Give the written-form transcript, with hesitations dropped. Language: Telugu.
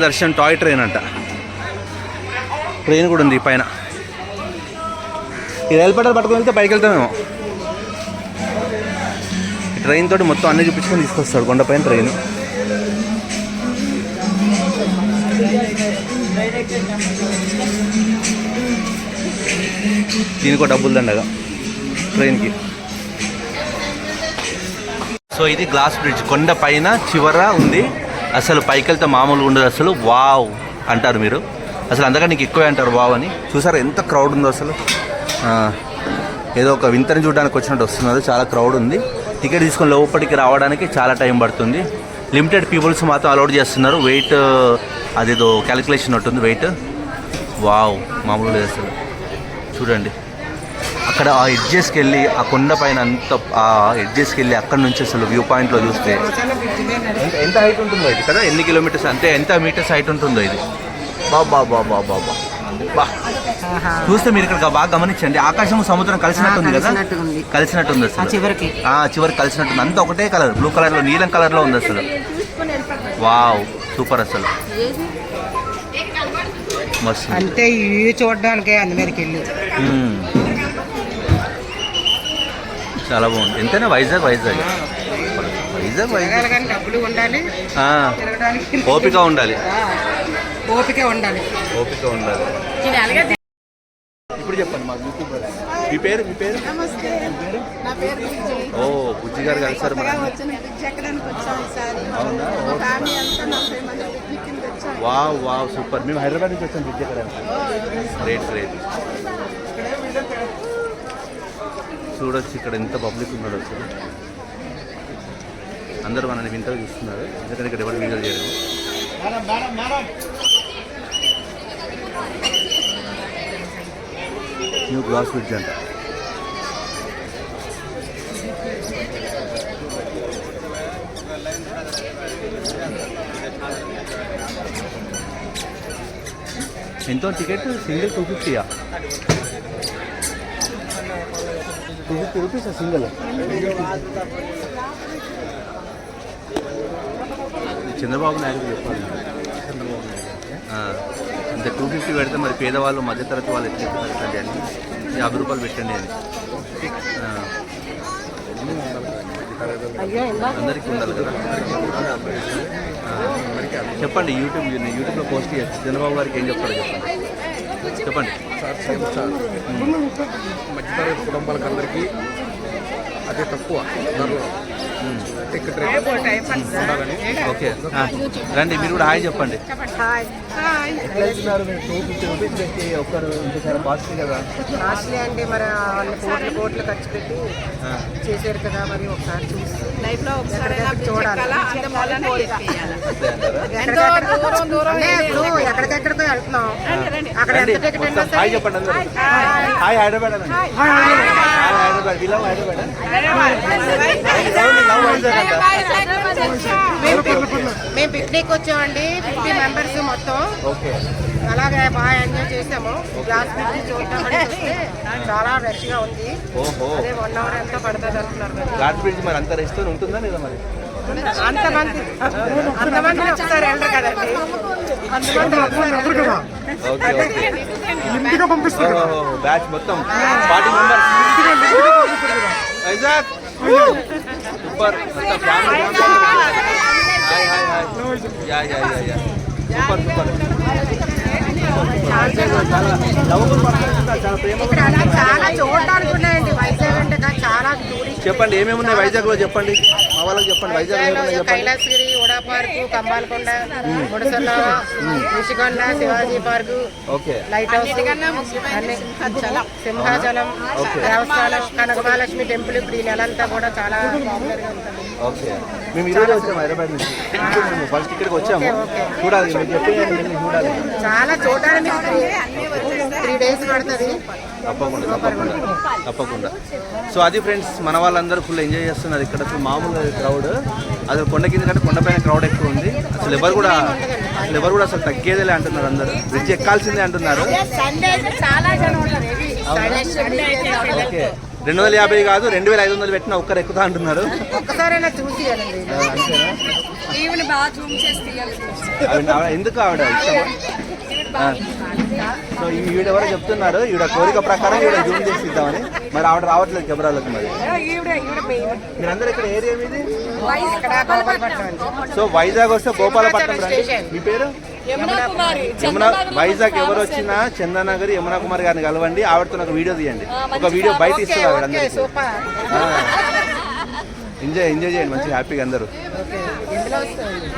దర్శన్ టాయ్ ట్రైన్ అంట. ట్రైన్ కూడా ఉంది పైన. ఈ రైలు పట్టాలు పట్టుకుని వెళ్తే పైకి వెళ్తామేమో. ట్రైన్ తోటి మొత్తం అన్నీ చూపించుకొని తీసుకొస్తాడు కొండపైన ట్రైన్. దీనికి డబ్బులు దండగా ట్రైన్కి. సో ఇది గ్లాస్ బ్రిడ్జ్ కొండ పైన చివర ఉంది. అసలు పైకి వెళ్తే మామూలుగా ఉండదు అసలు. వావ్ అంటారు మీరు, అసలు అంతకంటే నీకు ఎక్కువే అంటారు వావ్ అని. చూసారా ఎంత క్రౌడ్ ఉందో అసలు. ఏదో ఒక వింతని చూడడానికి వచ్చినట్టు వస్తున్నారు. చాలా క్రౌడ్ ఉంది. టికెట్ తీసుకొని లోపలికి రావడానికి చాలా టైం పడుతుంది. లిమిటెడ్ పీపుల్స్ మాత్రం అలౌడ్ చేస్తున్నారు. వెయిట్ అదేదో క్యాలిక్యులేషన్ ఉంటుంది వెయిట్. వావ్ మామూలు లేదు అసలు. చూడండి అక్కడ ఆ ఎడ్జెస్కి వెళ్ళి ఆ కొండ పైన అంత ఆ ఎడ్జెస్కి వెళ్ళి అక్కడ నుంచి అసలు వ్యూ పాయింట్లో చూస్తే ఎంత హైట్ ఉంటుందో ఇది కదా. ఎన్ని కిలోమీటర్స్ అంటే ఎంత మీటర్స్ హైట్ ఉంటుందో ఇది. బాబా బాబా బాబా బా. చూస్తే మీరు ఇక్కడ బాగా గమనించండి. ఆకాశం సముద్రం కలిసినట్టుంది కదా, కలిసినట్టుంది అసలు. చివరికి కలిసినట్టుంది. అంతా ఒకటే కలర్, బ్లూ కలర్ లో నీలం కలర్ లో ఉంది అసలు. వావ్ సూపర్ అసలు. మస్తు అంటే ఇవి చూడడానికి అందరికి వెళ్ళి చాలా బాగుంది. ఎంతైనా వైజాగ్ వైజాగ్ వైజాగ్ వైజాగ్. డబ్బులు ఉండాలి, ఓపిక ఉండాలి, ఓపిక ఉండాలి, ఓపిక ఉండాలి. ఇప్పుడు చెప్పండి మాకు యూట్యూబర్. మీ పేరు మీ పేరు? ఓ బుజ్జి గారు కలిసారు మరి. అవునా? Wow wow super. మేము హైదరాబాద్ నుంచి వచ్చాం బ్రిడ్జ్ ఎక్కడానికి. Great great. చూడొచ్చు ఇక్కడ ఎంత పబ్లిక్ ఉన్నాడు అసలు. అందరూ మనల్ని వింతగా చూస్తున్నారు. ఎందుకంటే ఇక్కడ ఎవరు వీడియో చేయరు. న్యూ గ్లాస్ బ్రిడ్జ్ అంట. ఎంతో ticket single 250. 250 rupees single. Chandrababu Naidu చెప్పాలి. అంతే 250 పెడితే మరి పేదవాళ్ళు మధ్యతరగతి వాళ్ళు ఎట్లా పెట్టండి అని 50 రూపాయలు పెట్టండి అని. అందరికీ ఉండాలి కదా. చెప్పండి యూట్యూబ్లో పోస్ట్ చేసి చంద్రబాబు గారికి ఏం చెప్తారో చెప్పండి. మధ్యతరగతి కుటుంబాలకు అందరికీ అదే తక్కువ ధరలో టికెట్ ఓకే రండి మీరు కూడా హాయ్ చెప్పండి. ఎట్లా వెళ్తున్నారు మీరు? 250 రూపీస్ పెట్టి ఒక్కరు ఇంకోసారి కాస్ట్లీ కదా. కాస్ట్లీ అంటే మరి వాళ్ళు కోట్లు ఖర్చు పెట్టి చేశారు కదా. మరి ఒకసారి చూసి లైఫ్ లో ఒకసారి చూడాలి. ఎక్కడికెక్కడికో వెళ్తున్నాం. అక్కడ హాయ్ చెప్పండి అందరూ. హాయ్ హైదరాబాద్ అండి. Hyderabad we love Hyderabad. మేము పిక్నిక్ వచ్చామండి. 50 మెంబర్స్ మొత్తం. అలాగే బాగా ఎంజాయ్ చేసాము. గ్లాస్ బ్రిడ్జ్ చూద్దామని వస్తే చాలా రష్ గా ఉంది. అదే 1 అవర్ ఎంత పడుతుంది అంటున్నారు. గ్లాస్ బ్రిడ్జ్ మరి అంత రెస్ట్ ఉంటుందా లేదా మరి? అంతమంది ఒకసారి వెళ్ళరు కదండి. బ్యాచ్ మొత్తం 40 members Vizag. Super. Super super. చాలా చూడడానికి ఉన్నాయండి వైజాగ్ అంటే. చాలా చెప్పండి ఏమేమి ఉన్నాయి వైజాగ్ లో చెప్పండి. మా వాళ్ళకి చెప్పండి వైజాగ్ లో. Kailasagiri, Uda park, Kambalakonda, Mudasalla, Rushikonda, Shivaji park, light house, Simhachalam దేవస్థానం, కనకమహాలక్ష్మి టెంపుల్. ఇప్పుడు ఈ నెలంతా కూడా చాలా పాపులర్ గా ఉంటుంది. ఓకే మేము ఈరోజు వచ్చాము హైదరాబాద్ నుంచి. ఫస్ట్ ఇక్కడికి వచ్చాము. చూడాలి చూడాలి. చాలా చూడడానికి 3 days పడుతుంది. తప్పకుండా తప్పకుండా తప్పకుండా. సో అది ఫ్రెండ్స్, మన వాళ్ళందరూ ఫుల్ ఎంజాయ్ చేస్తున్నారు ఇక్కడ. మామూలు క్రౌడ్ అసలు కొండ కింద కంటే కొండపైన క్రౌడ్ ఎక్కువ ఉంది. అసలు ఎవరు కూడా అసలు తగ్గేదేలే అంటున్నారు. అందరూ బ్రిడ్జ్ ఎక్కాల్సిందే అంటున్నారు. ఓకే 250 కాదు 2500 పెట్టినా ఒక్కరు ఎక్కుతా అంటున్నారు. ఒక్కసారైనా చూసి అంతేనా? ఈవిని బాగా జూమ్ చేసి తీయాలి. ఎందుకు ఆవిడ ఇష్టమా? సో ఈవిడ ఎవరో చెప్తున్నారు, ఈవిడ కోరిక ప్రకారం ఈవిడ జూమ్ చేసి ఇద్దామని. మరి ఆవిడ రావట్లేదు కెమెరాలకు. మరి మీరందరూ ఇక్కడ ఏరియా మీది? ఇక్కడ గోపాలపట్నం అండి. సో వైజాగ్ వస్తే గోపాలపట్నం రండి. మీ పేరు? యమునా కుమారి. యమునా. వైజాగ్ ఎవరు వచ్చినా చందనగర్ యమునా కుమార్ గారిని కలవండి. ఆవిడతో ఒక వీడియో తీయండి. ఒక వీడియో బయట ఇస్తారు ఆవిడ అందరికీ. సూపర్. ఎంజాయ్ చేయండి మంచిగా హ్యాపీగా అందరూ. ఎందులో వస్తుంది?